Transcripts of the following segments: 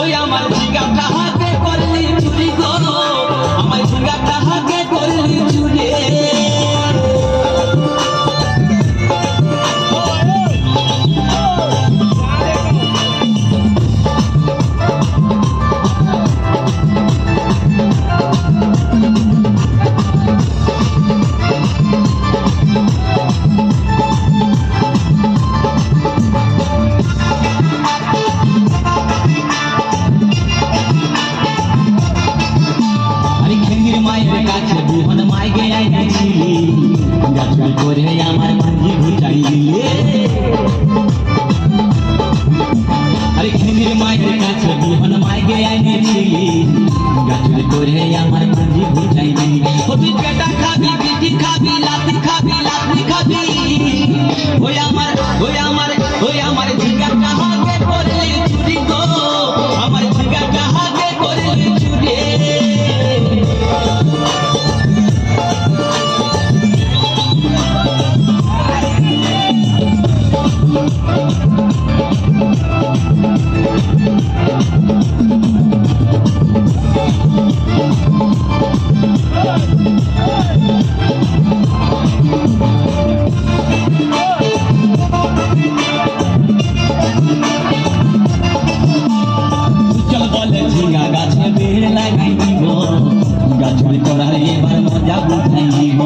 ওই আমার ঝিঙ্গাটা হাতে করলি চুরি গো, আমার ঝিঙ্গাটা হাতে করলি চুরি। মায়ের কাছে বিহন মাইগে আইছিলি, গাছুরি করে আমার ভাঙি ঘুচাই দিলে। আরে খেমির মায়ের কাছে বিহন মাইগে আইছিলি, গাছুরি করে আমার ভাঙি ঘুচাই দিলে। ও তুই পেটা খাবি, বিটি খাবি, লাতি খাবি, লাতি খাবি। ওই আমার ঝিঙ্গাটা হাতে করলি চুরি গো, আমার ঝিঙ্গাটা হাতে করলি চুরি। ঝিঙ্গা গাছে বেড় লাগাই দিব, গাছুরি করার এবার মজা বুঝাই দিব।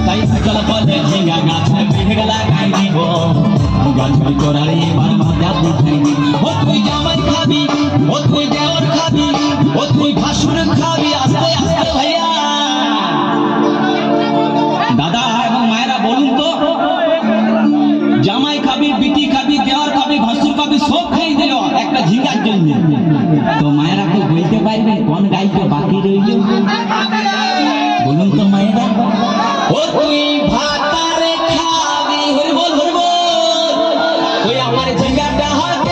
তাই চল বলে ঝিঙ্গা গাছে বেড় লাগাই দিব, গাছুরি করার এবার মজা বুঝাই দিব। ও তুই জামাই খাবি, ও তুই দেওর খাবি, ও তুই ভাসুর খাবি। আস্তে আস্তে ভাইয়া দাদা এবং মায়েরা বলুন তো, জামাই খাবি, বিটি খাবি, দেওয়ার খাবি, ভাসুর খাবি, সব খেয়ে দিল একটা ঝিঙ্গার জন্য। তো মায়েরা কেউ বলতে পারবেন কোন গাইতে বাকি রইল? বলুন তো মায়েরা। ও তুই ভাতারে খাবি, হরিবল হরিবল। ওই আমার ঝিঙ্গাটা হাতে